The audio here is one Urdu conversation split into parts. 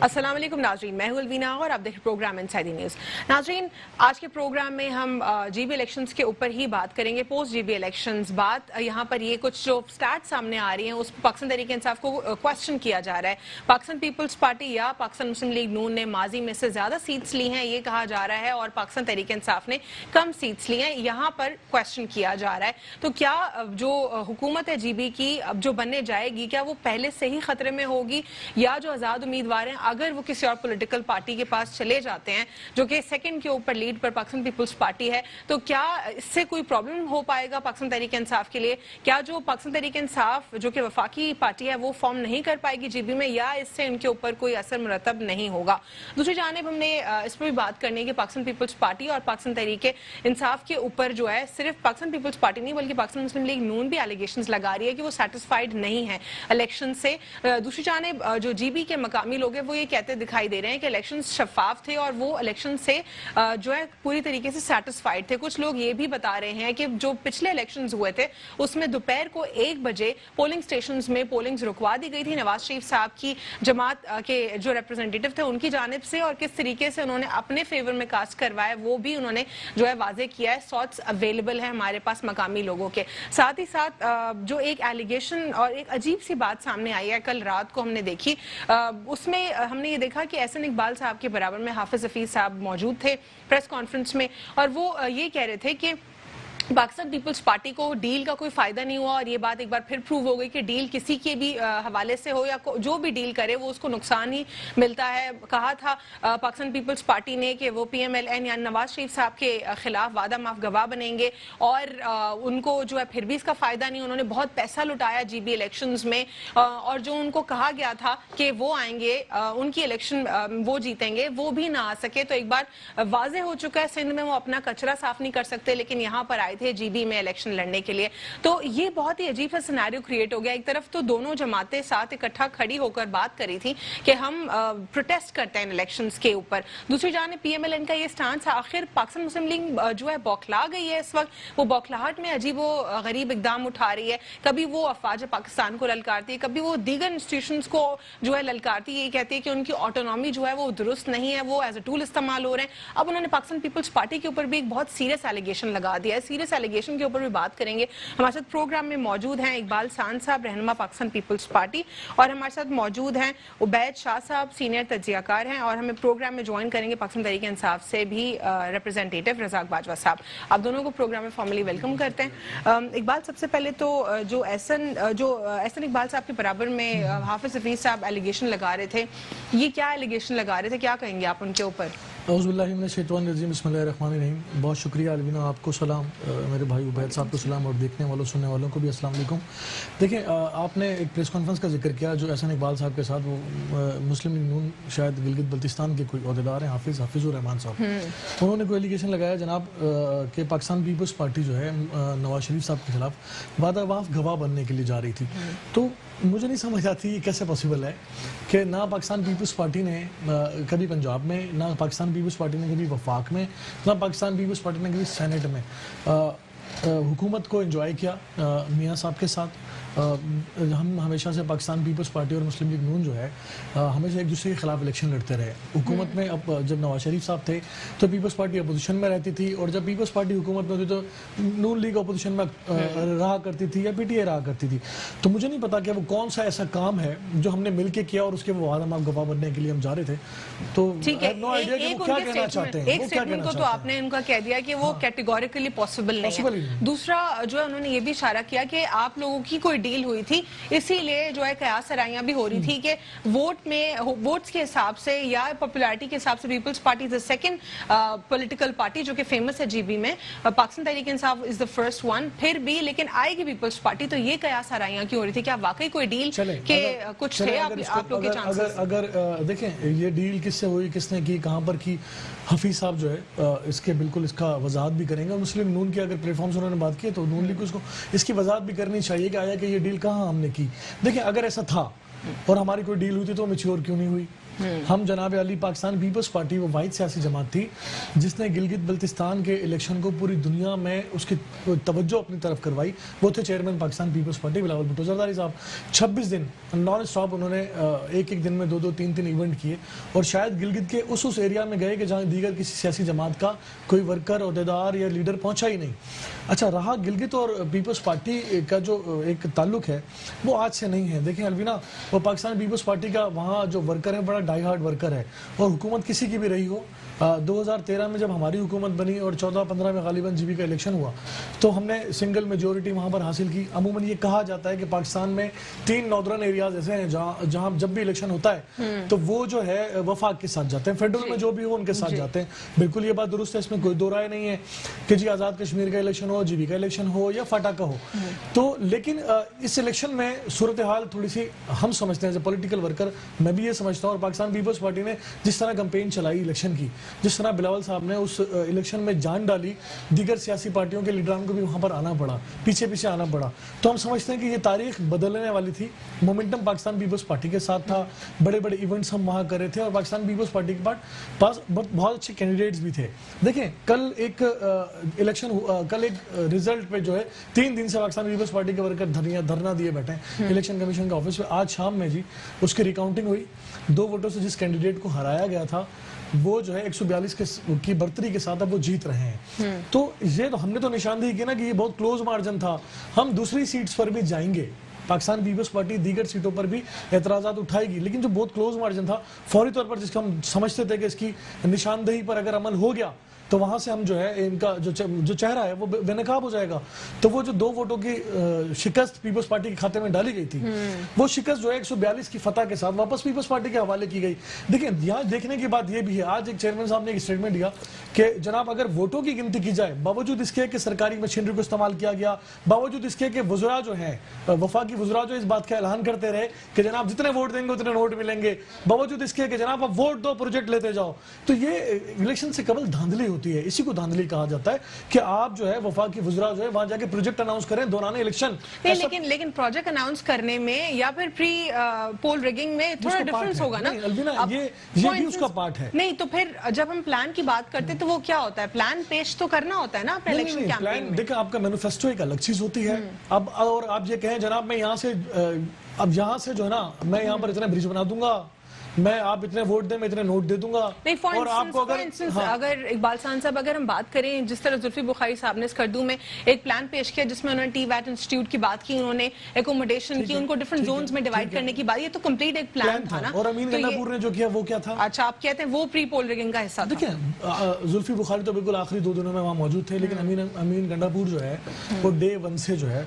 السلام علیکم ناظرین، میں ہوں الوینا اور آپ دیکھیں پروگرام انسائیڈ دی نیوز۔ ناظرین، آج کے پروگرام میں ہم جی بی الیکشنز کے اوپر ہی بات کریں گے، پوسٹ جی بی الیکشنز بات یہاں پر یہ کچھ جو سٹیٹ سامنے آ رہی ہیں اس پاکستان تحریک انصاف کو کوشچن کیا جا رہا ہے۔ پاکستان پیپلز پارٹی یا پاکستان مسلم لیگ نون نے ماضی میں سے زیادہ سیٹس لی ہیں یہ کہا جا رہا ہے، اور پاکستان تحریک انصاف نے کم سیٹس لی ہیں، یہاں پر کوشچن کیا جا رہا ہے۔ تو کیا جو حکومت ہے جی بی کی اب جو بننے جائے گی، کیا وہ پہلے سے ہی خطرے میں ہوگی، یا جو آزاد امیدوار ہیں اگر وہ کسی اور پولیٹیکل پارٹی کے پاس چلے جاتے ہیں جو کہ سیکنڈ کے اوپر لیڈ پر پاکستان پیپلز پارٹی ہے، تو کیا اس سے کوئی پرابلم ہو پائے گا پاکستان تحریک انصاف کے لیے؟ کیا جو پاکستان تحریک انصاف جو کہ وفاقی پارٹی ہے وہ فارم نہیں کر پائے گی جی بی میں، یا اس سے ان کے اوپر کوئی اثر مرتب نہیں ہوگا؟ دوسری جانب ہم نے اس پر بھی بات کرنی ہے کہ پاکستان پیپلز پارٹی اور پاکستان تحریک انصاف کے اوپر جو ہے صرف پاکستان پیپلز پارٹی نہیں بلکہ پاکستان مسلم لیگ نون بھی الیگیشنز لگا رہی ہے کہ وہ سیٹسفائیڈ نہیں ہے الیکشن سے۔ دوسری جانب جو جی بی کے مقامی لوگ ہیں وہ یہ کہتے دکھائی دے رہے ہیں کہ الیکشن شفاف تھے اور وہ الیکشن سے جو ہے پوری طریقے سے سیٹسفائیڈ تھے۔ کچھ لوگ یہ بھی بتا رہے ہیں کہ جو پچھلے الیکشنز ہوئے تھے اس میں دوپہر کو 1 بجے پولنگ سٹیشنز میں پولنگز رکوا دی گئی تھی نواز شریف صاحب کی جماعت کے جو ریپرزینٹیٹیو تھے ان کی جانب سے، اور کس طریقے سے انہوں نے اپنے فیور میں کاسٹ کروایا وہ بھی انہوں نے جو ہے واضح کیا ہے۔ سوٹس اویلیبل ہیں ہمارے پاس مقامی لوگوں کے ساتھ ہی ساتھ جو ایک ایلیگیشن اور ایک عجیب سی بات سامنے آئی ہے کل رات کو ہم نے دیکھی، اس میں ہم نے یہ دیکھا کہ احسن اقبال صاحب کے برابر میں حافظ حفیظ صاحب موجود تھے پریس کانفرنس میں، اور وہ یہ کہہ رہے تھے کہ پاکستان پیپلز پارٹی کو ڈیل کا کوئی فائدہ نہیں ہوا، اور یہ بات ایک بار پھر پروو ہو گئی کہ ڈیل کسی کے بھی حوالے سے ہو یا جو بھی ڈیل کرے وہ اس کو نقصان ہی ملتا ہے۔ کہا تھا پاکستان پیپلز پارٹی نے کہ وہ پی ایم ایل این یعنی نواز شریف صاحب کے خلاف وعدہ معاف گواہ بنیں گے، اور ان کو جو ہے پھر بھی اس کا فائدہ نہیں، انہوں نے بہت پیسہ لٹایا جی بی الیکشنز میں، اور جو ان کو کہا گیا تھا کہ وہ آئیں گے ان کی الیکشن وہ جیتیں گے وہ بھی نہ آ سکے۔ تو ایک بار واضح ہو چکا ہے سندھ میں وہ اپنا کچرا صاف نہیں کر سکتے، لیکن یہاں پر آئے تھے جی بی میں الیکشن لڑنے کے لیے۔ تو یہ بہت ہی عجیب سا سیناریو کریٹ ہو گیا۔ ایک طرف تو دونوں جماعتیں ساتھ اکٹھا کھڑی ہو کر بات کری تھی کہ ہم پروٹیسٹ کرتے ہیں الیکشنز کے اوپر، دوسری جانب پی ایم ایل این کا یہ سٹانس آخر پاکستان مسلم لیگ جو ہے بوکھلا گئی ہے اس وقت، وہ بوکھلاہٹ میں عجیب و غریب اقدام اٹھا رہی ہے۔ کبھی وہ افواج پاکستان کو للکارتی ہے، کبھی وہ دیگر انسٹیٹیوشنز کو جو ہے للکارتی ہے، یہ کہتی ہے کہ ان کی آٹونومی جو ہے وہ درست نہیں ہے، وہ ایز اے ٹول استعمال ہو رہے ہیں۔ اب انہوں نے پاکستان پیپلز پارٹی کے اوپر بھی ایک بہت سیریس ایلیگیشن لگا دیا ہے، سیریس ایلیگیشن کے اوپر بھی بات کریں گے۔ ہمارے ساتھ پروگرام میں موجود ہیں اقبال ساند صاحب رہنما پاکستان پیپلز پارٹی، اور ہمارے ساتھ موجود ہیں عبید شاہ صاحب سینئر تجزیہ کار ہیں، اور ہمیں پروگرام میں جوائن کریں گے پاکستان تحریک انصاف سے بھی ریپرزینٹیٹیو رزاق باجوہ صاحب۔ آپ دونوں کو پروگرام میں فارملی ویلکم کرتے ہیں۔ اقبال، سب سے پہلے تو جو احسن اقبال صاحب کے برابر میں حافظ حفیظ صاحب ایلیگیشن لگا رہے تھے، یہ کیا ایلیگیشن لگا رہے تھے، کیا کہیں گے آپ ان کے اوپر؟ اعوذ باللہ من الشیطان الرجیم، بسم اللہ الرحمن الرحیم۔ بہت شکریہ الوینا، آپ کو سلام، میرے بھائی عبید صاحب کو سلام، اور دیکھنے والوں سننے والوں کو بھی السلام علیکم۔ دیکھیں، آپ نے ایک پریس کانفرنس کا ذکر کیا جو احسن اقبال صاحب کے ساتھ وہ مسلم لیگ نون شاید گلگت بلتستان کے کوئی عہدیدار ہیں حافظ الرحمان صاحب، انہوں نے کوئی ایلیگیشن لگایا جناب کہ پاکستان پیپلز پارٹی جو ہے نواز شریف صاحب کے خلاف وعدہ معاف گواہ بننے کے لیے جا رہی تھی۔ تو مجھے نہیں سمجھ آتی یہ کیسے پاسبل ہے کہ نہ پاکستان پیپلز پارٹی نے کبھی پنجاب میں، نہ پاکستان پیپلز پارٹی نے کبھی وفاق میں، نہ پاکستان پیپلز پارٹی نے کبھی سینٹ میں حکومت کو انجوائے کیا میاں صاحب کے ساتھ۔ ہم ہمیشہ سے پاکستان پیپلز پارٹی اور مسلم لیگ نون جو ہے ہمیشہ ایک دوسرے کے خلاف الیکشن لڑتے رہے۔ حکومت میں اب جب نواز شریف صاحب تھے تو پیپلز پارٹی اپوزیشن میں رہتی تھی، اور جب پیپلز پارٹی حکومت میں ہوتی تو نون لیگ اپوزیشن میں رہا کرتی تھی یا پی ٹی اے رہا کرتی تھی۔ تو مجھے نہیں پتا کہ وہ کون سا ایسا کام ہے جو ہم نے مل کے کیا اور اس کے وہ وعدہ معاف گواہ بننے کے لیے ہم جا رہے تھے۔ تو ایک اسٹیٹمنٹ کو تو آپ نے ان کا کہہ دیا کہ وہ کیٹیگوریکلی پاسبل نہیں ہے، دوسرا جو ہے انہوں نے یہ بھی اشارہ کیا کہ آپ لوگوں کی کوئی ڈیل ہوئی تھی، اسی لیے جو ہے قیاس سرائیاں بھی ہو رہی تھی کہ ووٹ میں ووٹس کے حساب سے یا پاپولیرٹی کے حساب سے Peoples Party is the second political party جو کہ فیمس ہے جی بی میں، پاکستان تحریک انصاف از دا فرسٹ ون، پھر بھی لیکن آئے گی پیپلز پارٹی۔ تو یہ قیاس سرائیاں کیوں ہو رہی تھی؟ کیا واقعی کوئی ڈیل کہ کچھ تھے آپ لوگ کے چانسز؟ اگر دیکھیں یہ ڈیل کس سے ہوئی، کس نے کی، کہاں پر کی، حفیظ صاحب جو ہے اس کے بالکل اس کا وضاحت بھی کریں گے، اور مسلم نون کی اگر پلیٹ فارم سے انہوں نے بات کی تو نون لیگ کو اس کی وضاحت بھی کرنی چاہیے کہ آیا کہ یہ ڈیل کہاں ہم نے کی۔ دیکھیں اگر ایسا تھا اور ہماری کوئی ڈیل ہوئی تھی تو میچیور کیوں نہیں ہوئی؟ ہم جناب علی پاکستان پیپلز پارٹی وہ واحد سیاسی جماعت تھی جس نے گلگت بلتستان کے الیکشن کو پوری دنیا میں اس کی توجہ اپنی طرف کروائی. وہ تھے چیئرمین پاکستان پیپلز پارٹی بلاول بھٹو زرداری صاحب. 26 دن نان اسٹاپ انہوں نے ایک دن میں 2-3 ایونٹ کیے اور شاید گلگت کے اس ایریا میں گئے کہ جہاں دیگر کسی سیاسی جماعت کا کوئی ورکر عہدیدار یا لیڈر پہنچا ہی نہیں. اچھا رہا گلگت اور پیپلز پارٹی کا جو ایک تعلق ہے وہ آج سے نہیں ہے. دیکھیں الوینا, وہ پاکستان پیپلز پارٹی کا وہاں جو ورکر ہے بڑا ڈائی ہارڈ ورکر ہے, اور حکومت کسی کی بھی رہی ہو. 2013 میں جب ہماری حکومت بنی اور 14-15 میں غالباً جی بی کا الیکشن ہوا تو ہم نے سنگل میجورٹی وہاں پر حاصل کی. عموماً یہ کہا جاتا ہے کہ پاکستان میں 3 ناردرن ایریاز ایسے ہیں جہاں جب بھی الیکشن ہوتا ہے تو وہ جو ہے وفاق کے ساتھ جاتے ہیں, فیڈرل میں جو بھی ہو ان کے ساتھ جاتے ہیں. بالکل یہ بات درست ہے, اس میں کوئی دو رائے نہیں ہے کہ جی آزاد کشمیر کا الیکشن ہو, جی بی کا الیکشن ہو یا فاٹا کا ہو. تو لیکن اس الیکشن میں صورتحال تھوڑی سی ہم سمجھتے ہیں ایز اے پولیٹیکل ورکر, میں بھی یہ سمجھتا ہوں, اور پاکستان پیپلز پارٹی نے جس طرح کمپین چلائی الیکشن کی, جس طرح بلاول صاحب نے اس الیکشن میں جان ڈالی, دیگر سیاسی پارٹیوں کے لیڈران کو بھی وہاں پر آنا پڑا, پیچھے آنا پڑا. تو ہم سمجھتے ہیں کہ یہ تاریخ بدلنے والی تھی. مومنٹم پاکستان پیپلز پارٹی کے ساتھ تھا, بڑے ایونٹس ہم وہاں کر رہے تھے, اور پاکستان پیپلز پارٹی کے پاس بہت اچھے کینڈیڈیٹس بھی تھے. دیکھیں کل ایک ریزلٹ پہ جو ہے 3 دن سے پاکستان پیپلز پارٹی کے ورکر دھرنا دیے بیٹھے ہیں الیکشن کمیشن کے آفس پہ. آج شام میں جی اس کی ریکاؤنٹنگ ہوئی. 2 ووٹوں سے جس کینڈیڈیٹ کو ہرایا گیا تھا وہ جو ہے 142 کی برتری کے ساتھ اب وہ جیت رہے ہیں. تو یہ تو ہم نے تو نشاندہی کی نا کہ یہ بہت کلوز مارجن تھا. ہم دوسری سیٹس پر بھی جائیں گے, پاکستان پیپلز پارٹی دیگر سیٹوں پر بھی اعتراضات اٹھائے گی, لیکن جو بہت کلوز مارجن تھا فوری طور پر جس کا ہم سمجھتے تھے کہ اس کی نشاندہی پر اگر عمل ہو گیا تو وہاں سے ہم جو ہے ان کا جو چہرہ ہے وہ بے نقاب ہو جائے گا. تو وہ جو 2 ووٹوں کی شکست پیپلز پارٹی کے کھاتے میں ڈالی گئی تھی, وہ شکست جو ہے 142 کی فتح کے ساتھ واپس پیپلز پارٹی کے حوالے کی گئی. دیکھیں یہاں دیکھنے کی بات یہ بھی ہے, آج ایک چیئرمین صاحب نے ایک اسٹیٹمنٹ دیا کہ جناب اگر ووٹوں کی گنتی کی جائے, باوجود اس کے کہ سرکاری مشینری کو استعمال کیا گیا, باوجود اس کے کہ وزراء جو ہیں وفاقی وزراء جو اس بات کا اعلان کرتے رہے کہ جناب جتنے ووٹ دیں گے اتنے نوٹ ملیں گے, باوجود اس کے کہ جناب آپ ووٹ دو پروجیکٹ لیتے جاؤ. تو یہ الیکشن سے قبل دھاندلی ہوتی ہے, اسی کو دھاندلی کہا جاتا ہے کہ آپ جو ہے وفاقی وزراء جو ہے وہاں جا کے پروجیکٹ اناؤنس کریں دوران الیکشن. لیکن پروجیکٹ اناؤنس کرنے میں یا پھر پری پول ریگنگ میں تھوڑا ڈیفرنس ہوگا نا. یہ بھی اس کا پارٹ ہے. نہیں تو پھر جب ہم پلان کی بات کرتے تو وہ کیا ہوتا ہے, پلان پیش تو کرنا ہوتا ہے نا اپنے الیکشن کیمپین میں. دیکھیں آپ کا مینیفیسٹو ایک الگ چیز ہوتی ہے. اب اور آپ یہ کہیں جناب میں یہاں سے جو ہے نا میں یہاں پر اتنا برج بنا دوں گا, میں آپ اتنے ووٹ دیں میں اتنے نوٹ دے دوں گا. اور آپ کو اگر اقبال سان صاحب اگر ہم بات کریں جس طرح زلفی بخاری صاحب نے اسکردو میں ایک پلان پیش کیا جس میں انہوں نے ٹی ویٹ انسٹیٹیوٹ کی بات کی, انہوں نے ایکوموڈیشن کی, ان کو ڈفرنٹ زونز میں ڈیوائڈ کرنے کی بات, یہ تو کمپلیٹ ایک پلان تھا نا. اور امین گنڈاپور نے جو کیا وہ کیا تھا؟ اچھا آپ کہتے ہیں وہ پری پول ریگنگ کا حصہ تھا. دیکھیں زلفی بخاری تو بالکل آخری 2 دنوں میں وہاں موجود تھے, لیکن امین گنڈاپور جو ہے وہ ڈے 1 سے جو ہے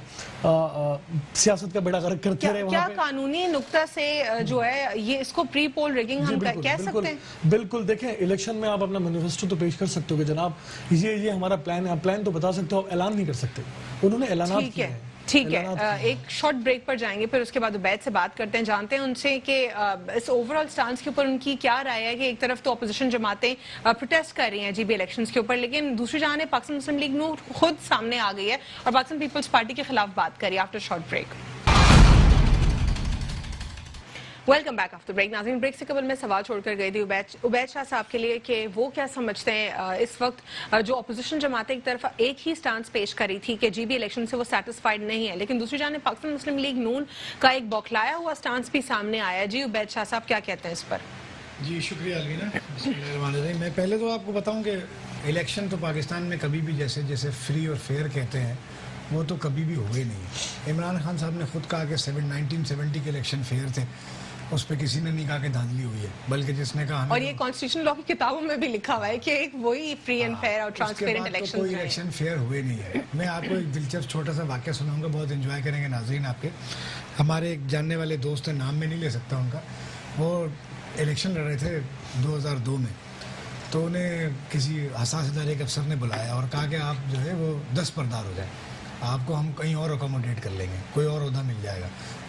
سیاست کا بیڑا غرق کرتے رہے. کیا قانونی نقطہ سے جو ہے یہ اس کو پری پول ریگنگ ہم کہہ سکتے ہیں؟ بالکل. دیکھیں الیکشن میں آپ اپنا مینیفیسٹو تو پیش کر سکتے ہو کہ جناب یہ ہمارا پلان ہے, آپ پلان تو بتا سکتے ہو, آپ اعلان نہیں کر سکتے. انہوں نے اعلانات کیے ہیں. ٹھیک ہے, ایک شارٹ بریک پر جائیں گے, پھر اس کے بعد عبید سے بات کرتے ہیں, جانتے ہیں ان سے کہ اس اوورال سٹانس کے اوپر ان کی کیا رائے ہے. کہ ایک طرف تو اپوزیشن جماعتیں پروٹیسٹ کر رہی ہیں جی بی الیکشنز کے اوپر, لیکن دوسری جانب پاکستان مسلم لیگ نون خود سامنے آ گئی ہے اور پاکستان پیپلز پارٹی کے خلاف بات کری after short break. Welcome back after break. ناظرین بریک سے قبل میں سوال چھوڑ کر گئی تھی عبید شاہ صاحب کے لیے کہ وہ کیا سمجھتے ہیں اس وقت جو اپوزیشن جماعتیں ایک طرف ایک ہی سٹانس پیش کری تھی کہ جی بی الیکشن سے وہ سیٹسفائیڈ نہیں ہے, لیکن دوسری جانب پاکستان مسلم لیگ نون کا ایک بوکھلایا ہوا سٹانس بھی سامنے آیا. جی عبید شاہ صاحب کیا کہتے ہیں اس پر؟ جی شکریہ الوینا. بسم اللہ الرحمن الرحیم. میں پہلے تو آپ کو بتاؤں کہ الیکشن تو پاکستان میں کبھی بھی جیسے فری اور فیئر کہتے ہیں وہ تو کبھی بھی ہوئے نہیں. عمران خان صاحب نے خود کہا کہ 1970 کے الیکشن فیئر تھے, اس پہ کسی نے نہیں کہا کہ دھاندلی ہوئی ہے, بلکہ جس نے کہا, اور یہ کانسٹیٹیوشن لا کی کتابوں میں بھی لکھا ہوا ہے کہ ایک وہی فری اینڈ فیئر اور ٹرانسپیرنٹ الیکشن. کوئی الیکشن فیئر ہوئے نہیں ہے. میں آپ کو ایک دلچسپ چھوٹا سا واقعہ سناؤں گا, بہت انجوائے کریں گے ناظرین آپ کے. ہمارے ایک جاننے والے دوست ہیں, نام میں نہیں لے سکتا ان کا, وہ الیکشن لڑ رہے تھے 2002 میں. تو انہیں کسی حساس ادارے کے افسر نے بلایا اور کہا کہ آپ جو ہے وہ 10 پردار ہو جائیں, آپ کو ہم کہیں اور اکوموڈیٹ کر لیں گے, کوئی اور عہدہ مل جائے گا.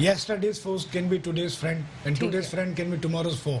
Yesterday's foe can be today's friend and today's friend can be tomorrow's foe।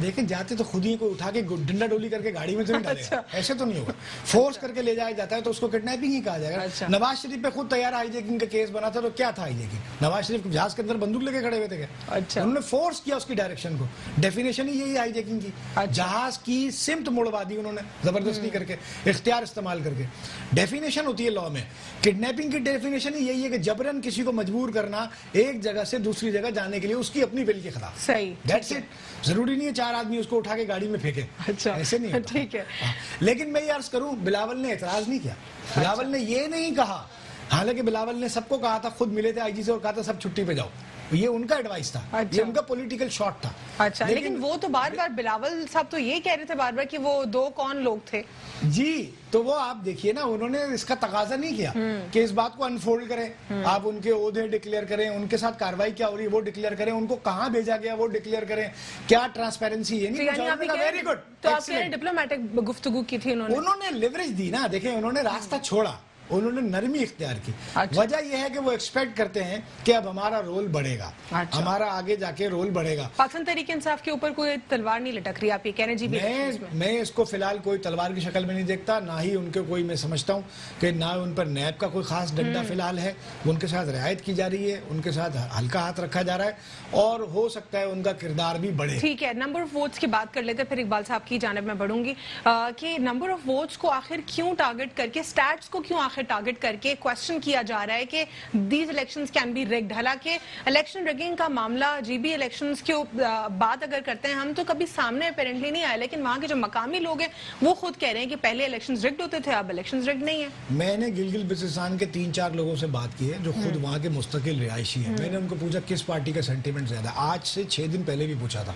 دیکھیں جاتے تو خود ہی کوئی اٹھا کے ڈنڈا ڈولی کر کے گاڑی میں تو نہیں ڈالے گا, ایسے تو نہیں ہوگا. فورس کر کے لے جایا جاتا ہے تو اس کو کڈنیپنگ ہی کہا جائے گا. نواز شریف پہ خود تیار ہائی جیکنگ کا کیس بنا تھا تو کیا تھا ہائی جیکنگ؟ نواز شریف جہاز کے اندر بندوق لے کے کھڑے ہوئے تھے کیا؟ انہوں نے فورس کیا اس کی ڈائریکشن کو, ڈیفینیشن ہی یہی ہائی جیکنگ کی. جہاز کی سمت مڑوا دی انہوں نے زبردستی کر کے, اختیار استعمال کر کے. ڈیفینیشن ہوتی ہے لا میں, کڈنیپنگ کی ڈیفینیشن ہی یہی ہے کہ جبرن کسی کو مجبور کرنا ایک جگہ سے دوسری جگہ جانے کے لیے اس کی اپنی ول کے خلاف. صحیح, دیٹس اٹ. ضروری نہیں ہے 4 آدمی اس کو اٹھا کے گاڑی میں پھینکے, ایسے نہیں ہوتا. ٹھیک ہے. لیکن میں یہ عرض کروں, بلاول نے اعتراض نہیں کیا, بلاول نے یہ نہیں کہا, حالانکہ بلاول نے سب کو کہا تھا, خود ملے تھے آئی جی سے اور کہا تھا سب چھٹی پہ جاؤ, یہ ان کا ایڈوائس تھا, یہ ان کا پولیٹیکل شاٹ تھا. اچھا, لیکن وہ تو بار بار بلاول صاحب تو یہ کہہ رہے تھے بار بار کہ وہ 2 کون لوگ تھے. جی, تو وہ آپ دیکھیے نا, انہوں نے اس کا تقاضا نہیں کیا کہ اس بات کو انفولڈ کریں, آپ ان کے عہدے ڈکلیئر کریں, ان کے ساتھ کاروائی کیا ہو رہی ہے وہ ڈکلیئر کریں, ان کو کہاں بھیجا گیا وہ ڈکلیئر کریں, کیا ٹرانسپیرنسی ہے. Very good. تو آپ کہہ رہے ہیں ڈپلومیٹک گفتگو کی تھی انہوں نے لیوریج دی نا. دیکھیں انہوں نے راستہ چھوڑا, انہوں نے نرمی اختیار کی. وجہ یہ ہے کہ وہ ایکسپیکٹ کرتے ہیں کہ اب ہمارا رول بڑھے گا, ہمارا آگے جا کے رول بڑھے گا. پاکستان تحریک انصاف کے اوپر کوئی تلوار نہیں لٹک رہی, آپ یہ کہہ رہے ہیں جی. میں اس کو فی الحال کوئی تلوار کی شکل میں نہیں دیکھتا, نہ ہی ان کے کوئی, میں سمجھتا ہوں کہ نہ ان پر نیب کا کوئی خاص ڈنڈا فی الحال ہے, ان کے ساتھ رعایت کی جا رہی ہے, ان کے ساتھ ہلکا ہاتھ رکھا جا رہا ہے, اور ہو سکتا ہے ان کا کردار بھی بڑھے. ٹھیک ہے, نمبر آف ووٹس کی بات کر لیتے ہیں, پھر اقبال صاحب کی جانب میں بڑھوں گی کہ نمبر آف ووٹس کو آخر کیوں ٹارگٹ کر کے, سٹیٹس کو کیوں آخر ٹارگٹ کر کے کوسچن کیا جا رہا ہے کہ these elections can be rigged. حالانکہ الیکشن ریگنگ کا معاملہ جی بی الیکشنز کی بات اگر کرتے ہیں ہم تو کبھی سامنے اپیرنٹلی نہیں آیا, لیکن وہاں کے جو مقامی لوگ ہیں وہ خود کہہ رہے ہیں کہ پہلے الیکشنز ریگڈ ہوتے تھے, اب الیکشنز ریگڈ نہیں ہیں. میں نے گلگت بلتستان کے 3-4 لوگوں سے بات کی ہے جو خود وہاں کے مستقل رہائشی ہیں. میں نے ان کو پوچھا کس پارٹی کا سینٹیمنٹ زیادہ, آج سے 6 دن پہلے بھی پوچھا تھا,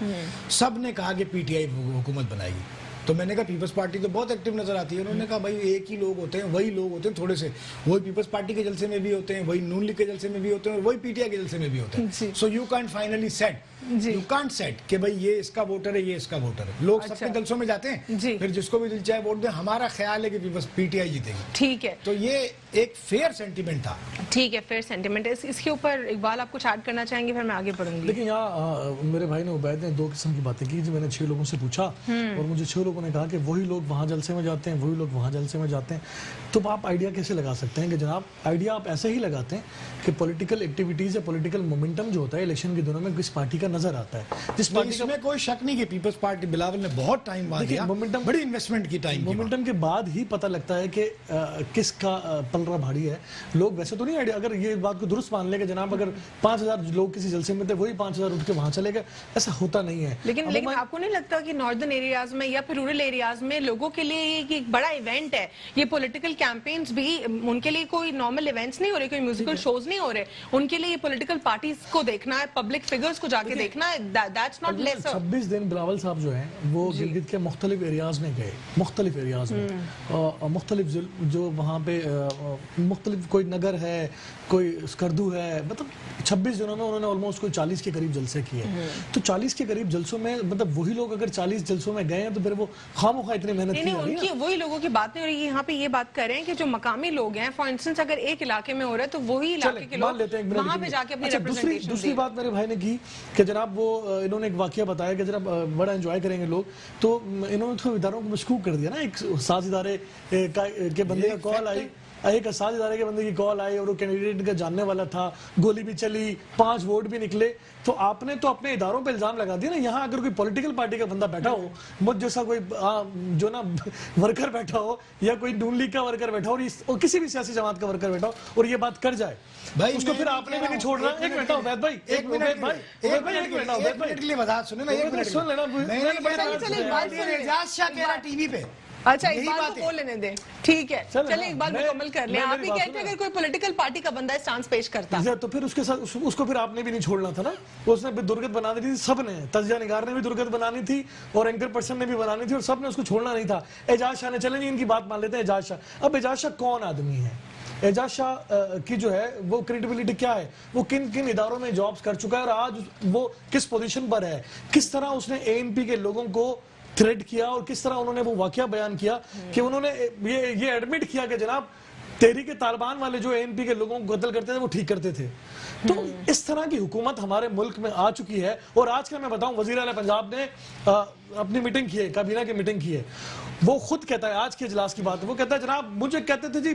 سب نے کہا کہ پی ٹی آئی حکومت بنائے گی. تو میں نے کہا پیپلز پارٹی تو بہت ایکٹیو نظر آتی ہے. انہوں نے کہا بھائی ایک ہی لوگ ہوتے ہیں, وہی لوگ ہوتے ہیں تھوڑے سے, وہی پیپلز پارٹی کے جلسے میں بھی ہوتے ہیں, وہی نون لیگ کے جلسے میں بھی ہوتے ہیں, اور وہی پی ٹی آئی کے جلسے میں بھی ہوتے ہیں. So you can't finally set, you can't set کہ بھائی یہ اس کا ووٹر ہے, یہ اس کا ووٹر ہے. لوگ سب کے جلسوں میں جاتے ہیں, پھر جس کو بھی دل چاہے ووٹ دیں. ہمارا خیال ہے کہ پی ٹی آئی جیتے گی. ٹھیک ہے, تو یہ ایک فیئر سینٹیمنٹ تھا. ٹھیک ہے, فیئر سینٹیمنٹ. اس کے اوپر اقبال آپ کچھ ایڈ کرنا چاہیں گے, پھر میں آگے بڑھوں گی. لیکن یہاں میرے بھائی نے عبید نے 2 قسم کی باتیں کی. میں نے 6 لوگوں سے پوچھا اور مجھے 6 لوگوں نے کہا کہ وہی لوگ وہاں جلسے میں جاتے ہیں, وہی لوگ وہاں جلسے میں جاتے ہیں. تو آپ آئیڈیا کیسے لگا سکتے ہیں کہ جناب آئیڈیا آپ ایسے ہی لگاتے ہیں کہ پولیٹیکل ایکٹیویٹیز یا پولیٹیکل مومنٹم جو ہوتا ہے الیکشن کے دنوں میں کس پارٹی کا نظر آتا ہے, جس پارٹی اس میں کوئی شک نہیں کہ پیپلز پارٹی بلاول نے بہت ٹائم وہاں دیا, بڑی انویسٹمنٹ کی ٹائم, مومنٹم کے بعد ہی پتہ لگتا ہے کہ کس کا پلڑا بھاری ہے. لوگ ویسے تو نہیں آئیڈیا, اگر یہ بات کو درست مان لے کہ جناب اگر 5000 لوگ کسی جلسے میں تھے وہی 5000 اٹھ کے وہاں چلے گئے, ایسا ہوتا نہیں ہے. لیکن آپ کو نہیں لگتا کہ ناردرن ایریاز میں یا پھر رورل ایریاز میں لوگوں کے لیے یہ ایک بڑا ایونٹ ہے, یہ پولیٹیکل کیمپینز بھی ان کے لیے کوئی نارمل ایونٹس نہیں ہو رہے, کوئی میوزیکل شوز نہیں ہو رہے, ان کے لیے یہ پولیٹیکل پارٹیز کو دیکھنا ہے, پبلک فگرز کو جا کے دیکھنا ہے, دیٹس ناٹ لیسر. 26 دن بلاول صاحب جو ہیں وہ گلگت کے مختلف ایریاز میں گئے, مختلف ایریاز میں, مختلف جو وہاں پہ مختلف, کوئی نگر ہے, کوئی اسکردو ہے, مطلب 26 دنوں میں انہوں نے آلموسٹ کوئی 40 کے قریب جلسے کیے. تو 40 کے قریب جلسوں میں مطلب وہی لوگ اگر 40 جلسوں میں گئے ہیں تو پھر وہ خواہ اتنی محنت کی. نہیں, ان کی وہی لوگوں کی بات نہیں ہو رہی, یہاں پہ یہ بات کر رہے ہیں کہ جو مقامی لوگ ہیں, فار انسٹنس اگر ایک علاقے میں ہو رہا ہے تو وہی علاقے کے لوگ وہاں پہ جا کے اپنی ریپرزنٹیشن. دوسری بات میرے بھائی نے کی کہ جناب وہ انہوں نے ایک واقعہ بتایا کہ جناب بڑا انجوائے کریں گے لوگ, تو انہوں نے تو اداروں کو مشکوک کر دیا نا. ایک ساز ادارے کے بندے کا کال آئی, ایک ساز ادارے کے بندے کی کال آئی اور وہ کینڈیڈیٹ کا جاننے والا تھا, گولی بھی چلی, 5 ووٹ بھی نکلے. تو آپ نے تو اپنے اداروں پہ الزام لگا دیا نا. یہاں اگر کوئی پولیٹیکل پارٹی کا بندہ بیٹھا ہو, مجھ جیسا کوئی جو نا ورکر بیٹھا ہو, یا کوئی نون لیگ کا ورکر بیٹھا ہو, اور کسی بھی سیاسی جماعت کا ورکر بیٹھا ہو اور یہ بات کر جائے, اس کو پھر آپ نے بھی نہیں چھوڑنا. ایک منٹ عبید بھائی, ایک منٹ وضاحت سنیں نا, ایک منٹ سن لینا. اعجاز شاہ کہہ رہا ٹی وی پہ, اچھا اقبال کو بول لینے دیں, ٹھیک ہے, چلیں اقبال مکمل کر لیں. آپ ہی کہتے ہیں اگر کوئی پولیٹیکل پارٹی کا بندہ اسٹانس پیش کرتا تو پھر اس کے ساتھ اس کو پھر آپ نے بھی نہیں چھوڑنا تھا نا. اس نے بھی درگت بنانی تھی, سب نے, تجزیہ نگار نے بھی درگت بنانی تھی اور اینکر پرسن نے بھی بنانی تھی, اور سب نے اس کو چھوڑنا نہیں تھا. اعجاز شاہ نے, چلیں ان کی بات مان لیتے ہیں اعجاز شاہ. اب اعجاز شاہ کون آدمی ہے؟ اعجاز شاہ کی جو ہے وہ کریڈیبلٹی کیا ہے, وہ کن کن اداروں میں جابز کر چکا ہے, اور آج وہ کس پوزیشن پر ہے, کس طرح اس نے اے این پی کے لوگوں کو تھریڈ کیا, اور کس طرح انہوں نے وہ واقعہ بیان کیا کہ انہوں نے یہ ایڈمٹ کیا کہ جناب تحریک طالبان والے جو ANP کے لوگوں کو قتل کرتے تھے وہ ٹھیک کرتے تھے. تو اس طرح کی حکومت ہمارے ملک میں آ چکی ہے. اور آج کا میں بتاؤں وزیر اعلیٰ پنجاب نے اپنی میٹنگ کی ہے, کابینہ کی میٹنگ کی ہے. وہ خود کہتا ہے, آج کے اجلاس کی بات ہے, وہ کہتا ہے جناب مجھے کہتے تھے جی